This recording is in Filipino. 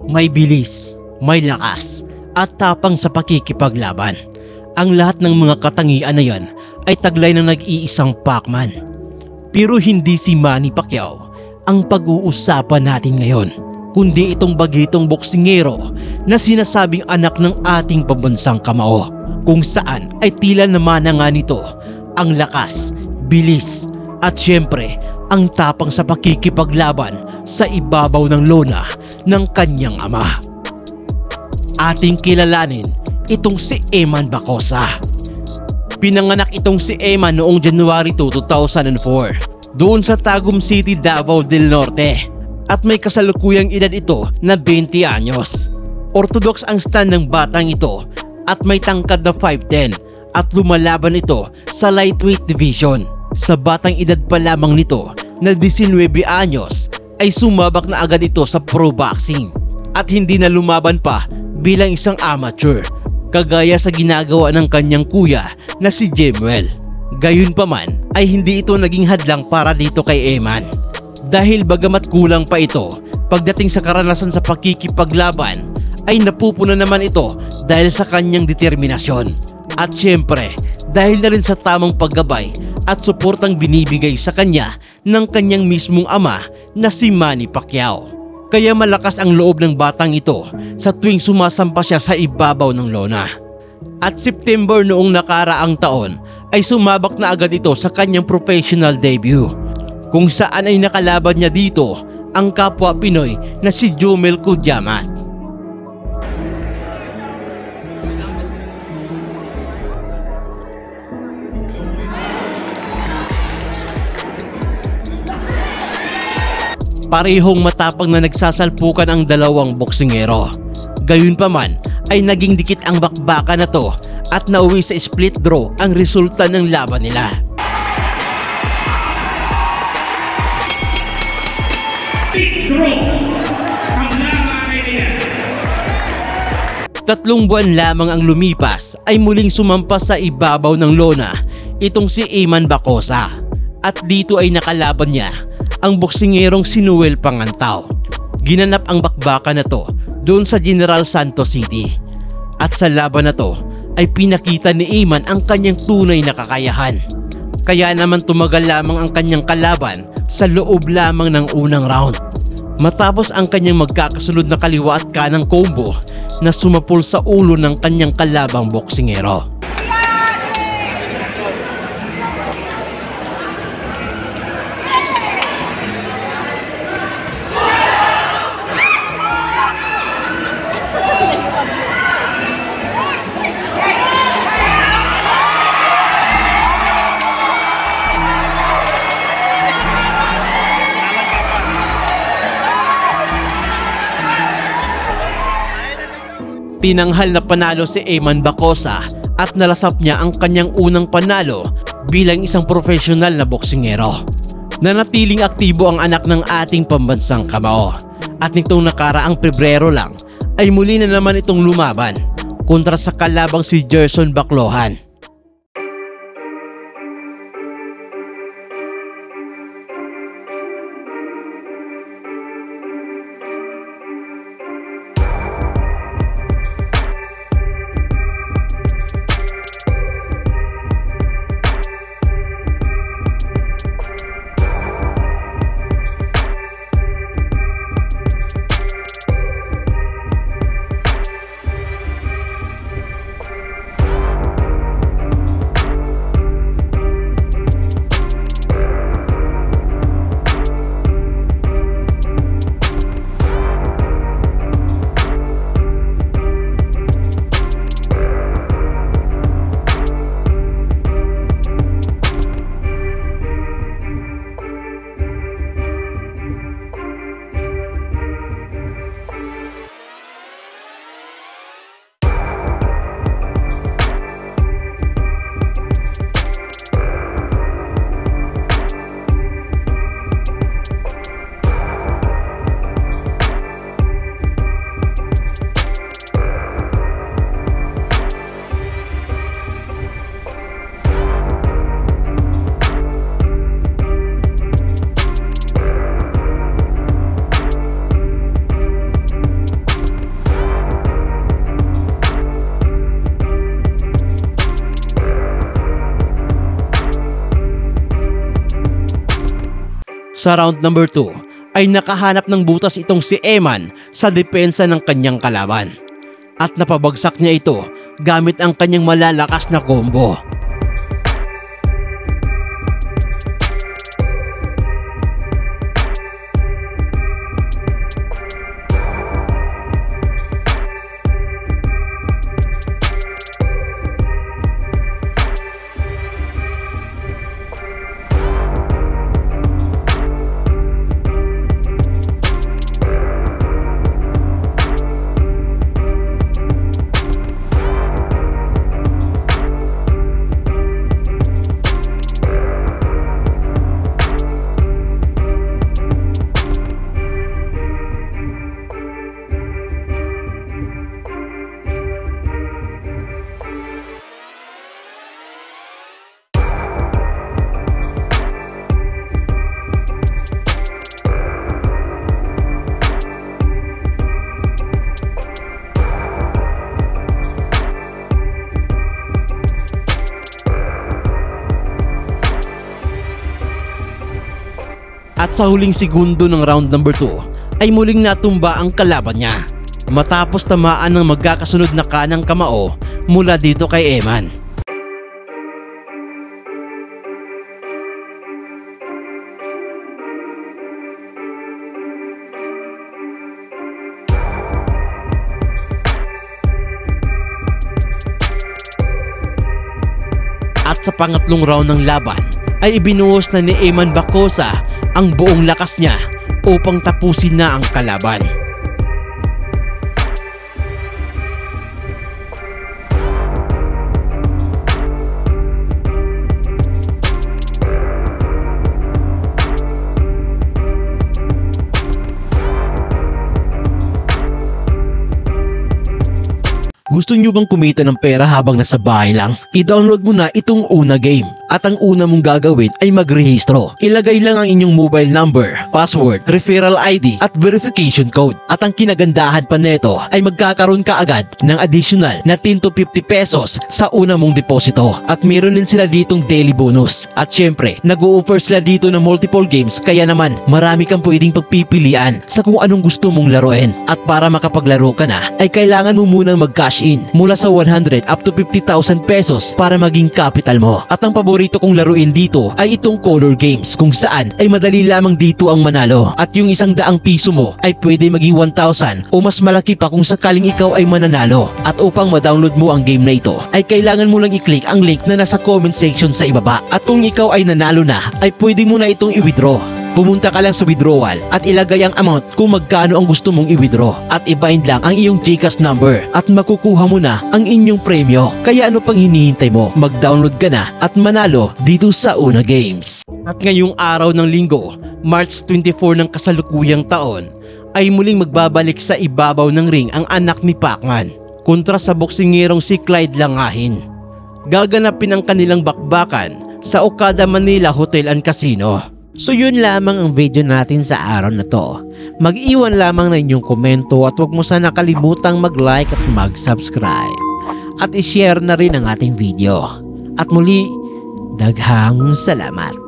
May bilis, may lakas, at tapang sa pakikipaglaban. Ang lahat ng mga katangian na yan ay taglay ng nag-iisang Pacman. Pero hindi si Manny Pacquiao ang pag-uusapan natin ngayon, kundi itong bagitong boksingero na sinasabing anak ng ating pambansang kamao, kung saan ay tila naman na nga nito ang lakas, bilis, at syempre ang tapang sa pakikipaglaban sa ibabaw ng lona ng kanyang ama. Ating kilalanin itong si Eman Bacosa. Pinanganak itong si Eman noong January 2, 2004 doon sa Tagum City, Davao del Norte, at may kasalukuyang edad ito na 20 anyos. Orthodox ang stand ng batang ito at may tangkad na 5'10" at lumalaban ito sa lightweight division. Sa batang edad pa lamang nito na 19 anyos ay sumabak na agad ito sa pro boxing at hindi na lumaban pa bilang isang amateur, kagaya sa ginagawa ng kanyang kuya na si Jemuel. Gayunpaman ay hindi ito naging hadlang para dito kay Eman, dahil bagamat kulang pa ito pagdating sa karanasan sa pakikipaglaban, ay napupuna naman ito dahil sa kanyang determinasyon at syempre dahil na rin sa tamang paggabay at suportang binibigay sa kanya ng kanyang mismong ama na si Manny Pacquiao. Kaya malakas ang loob ng batang ito sa tuwing sumasampa siya sa ibabaw ng lona. At September noong nakaraang taon ay sumabak na agad ito sa kanyang professional debut, kung saan ay nakalaban niya dito ang kapwa Pinoy na si Jomel Kujamat. Parehong matapang na nagsasalpukan ang dalawang boksingero. Gayunpaman ay naging dikit ang bakbakan na to at nauwi sa split draw ang resulta ng laban nila. Split draw ang laban nila. 3 buwan lamang ang lumipas ay muling sumampas sa ibabaw ng lona itong si Eman Bacosa, at dito ay nakalaban niya ang boksingerong si Noel Pangantao. Ginanap ang bakbakan na to doon sa General Santos City, at sa laban na to ay pinakita ni Eman ang kanyang tunay na kakayahan. Kaya naman tumagal lamang ang kanyang kalaban sa loob lamang ng unang round, matapos ang kanyang magkakasunod na kaliwa at kanang combo na sumapul sa ulo ng kanyang kalabang boksingero. Tinanghal na panalo si Eman Bacosa at nalasap niya ang kanyang unang panalo bilang isang profesional na boksingero. Nanatiling aktibo ang anak ng ating pambansang kamao, at nitong nakaraang Pebrero lang ay muli na naman itong lumaban kontra sa kalabang si Gerson Baclohan. Sa round number 2 ay nakahanap ng butas itong si Eman sa depensa ng kanyang kalaban. At napabagsak niya ito gamit ang kanyang malalakas na combo. At sa huling segundo ng round number 2 ay muling natumba ang kalaban niya matapos tamaan ng magkakasunod na kanang kamao mula dito kay Eman. At sa pangatlong round ng laban ay ibinuhos na ni Eman Bacosa ang buong lakas niya upang tapusin na ang kalaban. Gusto nyo bang kumita ng pera habang nasa bahay lang? I-download mo na itong Una Game. At ang una mong gagawin ay magrehistro. Ilagay lang ang inyong mobile number, password, referral ID at verification code. At ang kinagandahan pa neto ay magkakaroon ka agad ng additional na 10 to 50 pesos sa una mong deposito. At meron din sila ditong daily bonus. At syempre, nag-o-offer sila dito ng multiple games kaya naman marami kang pwedeng pagpipilian sa kung anong gusto mong laruin. At para makapaglaro ka na ay kailangan mo munang mag-cash in mula sa 100 up to 50,000 pesos para maging capital mo. At ang paborito kong laruin dito ay itong color games kung saan ay madali lamang dito ang manalo. At yung 100 piso mo ay pwede maging 1,000 o mas malaki pa kung sakaling ikaw ay mananalo. At upang ma-download mo ang game na ito ay kailangan mo lang i-click ang link na nasa comment section sa ibaba. At kung ikaw ay nanalo na ay pwede mo na itong i-withdraw. Pumunta ka lang sa withdrawal at ilagay ang amount kung magkano ang gusto mong i-withdraw at i-bind lang ang iyong GCash number at makukuha mo na ang inyong premyo. Kaya ano pang hinihintay mo? Mag-download ka na at manalo dito sa Una Games. At ngayong araw ng linggo, March 24 ng kasalukuyang taon, ay muling magbabalik sa ibabaw ng ring ang anak ni Pacman kontra sa boksingerong si Clyde Langahin. Gaganapin ang kanilang bakbakan sa Okada Manila Hotel and Casino. So yun lamang ang video natin sa araw na to. Mag-iwan lamang na inyong komento at huwag mo sana kalimutang mag-like at mag-subscribe. At i-share na rin ang ating video. At muli, daghang salamat.